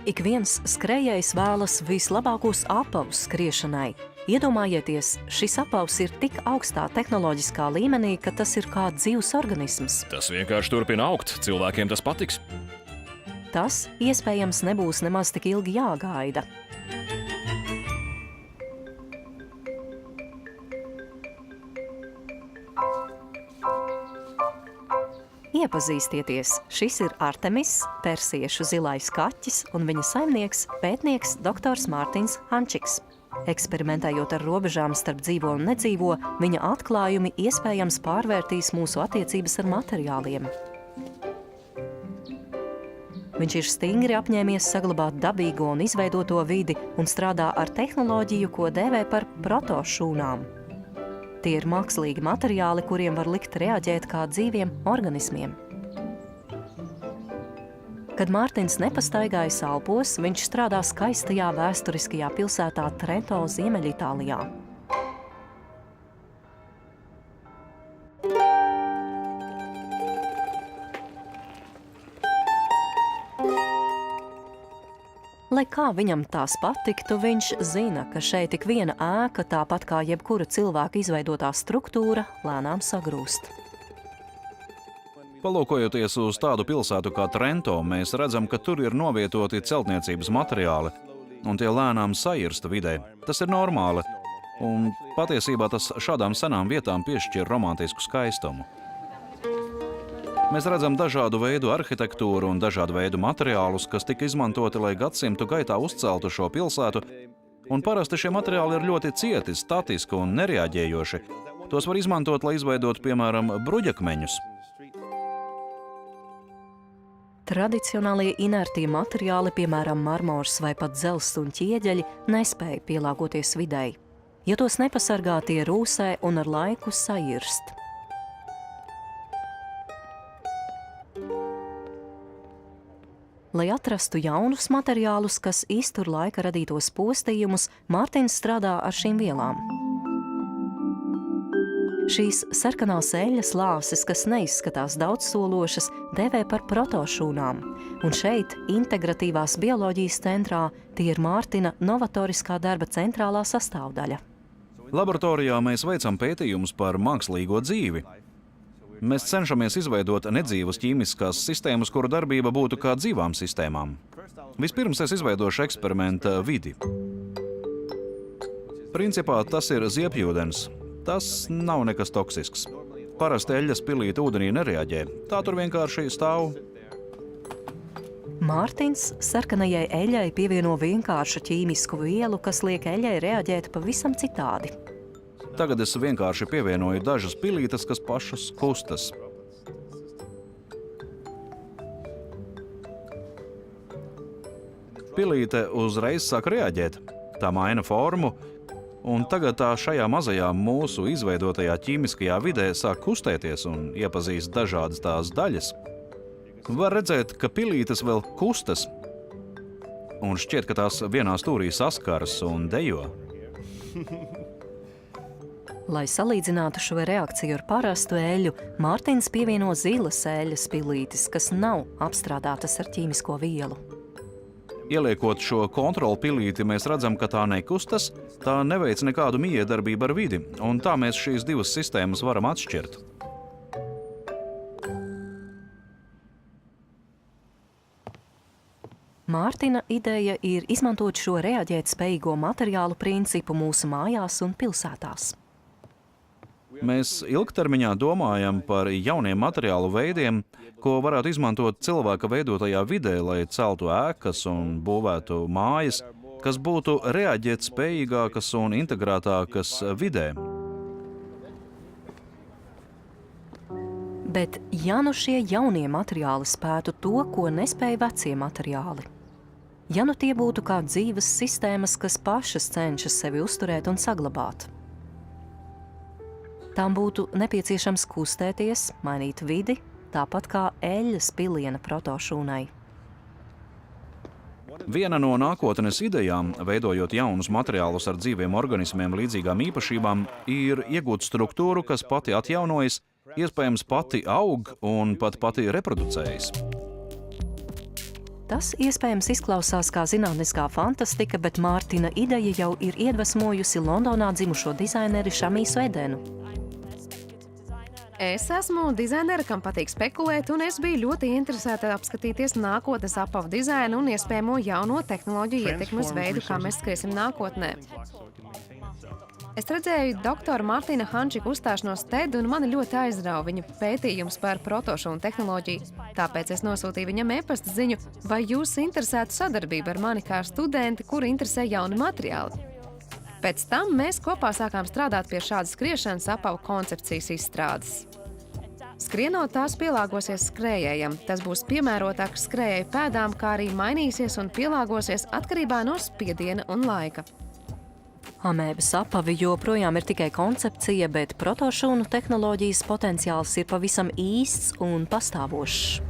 Ik viens skrējējs vēlas vislabākos apavus skriešanai. Iedomājieties, šis apavs ir tik augstā tehnoloģiskā līmenī, ka tas ir kā dzīvs organisms. Tas vienkārši turpina augt, cilvēkiem tas patiks. Tas, iespējams, nebūs nemaz tik ilgi jāgaida. Iepazīstieties, šis ir Artemis, persiešu zilais kaķis, un viņa saimnieks, pētnieks dr. Mārtiņš Hančiks. Eksperimentējot ar robežām starp dzīvo un nedzīvo, viņa atklājumi iespējams pārvērtīs mūsu attiecības ar materiāliem. Viņš ir stingri apņēmies saglabāt dabīgo un izveidoto vidi un strādā ar tehnoloģiju, ko dēvē par protošūnām. Tie ir mākslīgi materiāli, kuriem var likt reaģēt kā dzīviem organismiem. Kad Mārtiņš nepastaigājas Alpos, viņš strādā skaistajā vēsturiskajā pilsētā Trento, Ziemeļitālijā. Lai kā viņam tās patiktu, viņš zina, ka šeit tik viena ēka, tāpat kā jebkura cilvēka izveidotā struktūra, lēnām sagrūst. Palūkojoties uz tādu pilsētu kā Trento, mēs redzam, ka tur ir novietoti celtniecības materiāli, un tie lēnām sairsta vidē. Tas ir normāli, un patiesībā tas šādām senām vietām piešķir romantisku skaistumu. Mēs redzam dažādu veidu arhitektūru un dažādu veidu materiālus, kas tika izmantoti, lai gadsimtu gaitā uzceltu šo pilsētu, un parasti šie materiāli ir ļoti cieti, statiski un nereaģējoši. Tos var izmantot, lai izveidotu, piemēram, bruģakmeņus. Tradicionālie inertie materiāli, piemēram, marmors vai pat dzelzs un ķieģeļi, nespēja pielāgoties videi. Ja tos nepasargā, tie rūsē un ar laiku sairst. Lai atrastu jaunus materiālus, kas iztur laika radītos postījumus, Mārtiņš strādā ar šīm vielām. Šīs sarkanās eļļas lāses, kas neizskatās daudzsološas, dēvē par protošūnām. Un šeit, integratīvās bioloģijas centrā, tie ir Mārtiņa novatoriskā darba centrālā sastāvdaļa. Laboratorijā mēs veicam pētījumus par mākslīgo dzīvi. Mēs cenšamies izveidot nedzīvas ķīmiskās sistēmas, kuru darbība būtu kā dzīvām sistēmām. Vispirms es izveidošu eksperimenta vidi. Principā tas ir ziepjūdens. Tas nav nekas toksisks. Parasti eļļas pilīte ūdenī nereaģē. Tā tur vienkārši stāv. Mārtiņš sarkanajai eļļai pievieno vienkāršu ķīmisku vielu, kas liek eļļai reaģēt pavisam citādi. Tagad es vienkārši pievienoju dažas pilītes, kas pašas kustas. Pilīte uzreiz sāk reaģēt. Tā maina formu, un tagad tā šajā mazajā mūsu izveidotajā ķīmiskajā vidē sāk kustēties un iepazīst dažādas tās daļas. Var redzēt, ka pilītes vēl kustas, un šķiet, ka tās vienā stūrī saskaras un dejo. Lai salīdzinātu šo reakciju ar parastu eļļu, Mārtiņš pievieno zilas eļļas pilītes, kas nav apstrādātas ar ķīmisko vielu. Ieliekot šo kontrolu pilīti, mēs redzam, ka tā nekustas, tā neveic nekādu mijiedarbību ar vidi, un tā mēs šīs divas sistēmas varam atšķirt. Mārtiņa ideja ir izmantot šo reaģēt spējīgo materiālu principu mūsu mājās un pilsētās. Mēs ilgtermiņā domājam par jauniem materiālu veidiem, ko varētu izmantot cilvēka veidotajā vidē, lai celtu ēkas un būvētu mājas, kas būtu reaģēt spējīgākas un integrētākas vidē. Bet ja nu šie jaunie materiāli spētu to, ko nespēja vecie materiāli? Ja nu tie būtu kā dzīves sistēmas, kas pašas cenšas sevi uzturēt un saglabāt? Tām būtu nepieciešams kustēties, mainīt vidi, tāpat kā eļļas piliena protošūnai. Viena no nākotnes idejām, veidojot jaunus materiālus ar dzīviem organismiem līdzīgām īpašībām, ir iegūt struktūru, kas pati atjaunojas, iespējams pati aug un pat pati reproducējas. Tas iespējams izklausās kā zinātniskā fantastika, bet Mārtina ideja jau ir iedvesmojusi Londonā dzimušo dizaineri Šamiju Svedenu. Es esmu dizainere, kam patīk spekulēt, un es biju ļoti interesēta apskatīties nākotnes apavu dizainu un iespējamo jauno tehnoloģiju ietekmi uz veidu, kā mēs skriesim nākotnē. Es redzēju doktora Martina Hančika uzstāšanos TED, un mani ļoti aizrauja viņa pētījums par protošūnu tehnoloģiju. Tāpēc es nosūtīju viņam e-pasta ziņu, vai jūs interesētu sadarbību ar mani kā studenti, kuri interesē jauni materiāli. Pēc tam mēs kopā sākām strādāt pie šādas skriešanas apavu koncepcijas izstrādes. Skrienot, tās pielāgosies skrējējam. Tas būs piemērotāks skrējēju pēdām, kā arī mainīsies un pielāgosies atkarībā no spiediena un laika. Amēbas apavi joprojām ir tikai koncepcija, bet protošūnu tehnoloģijas potenciāls ir pavisam īsts un pastāvošs.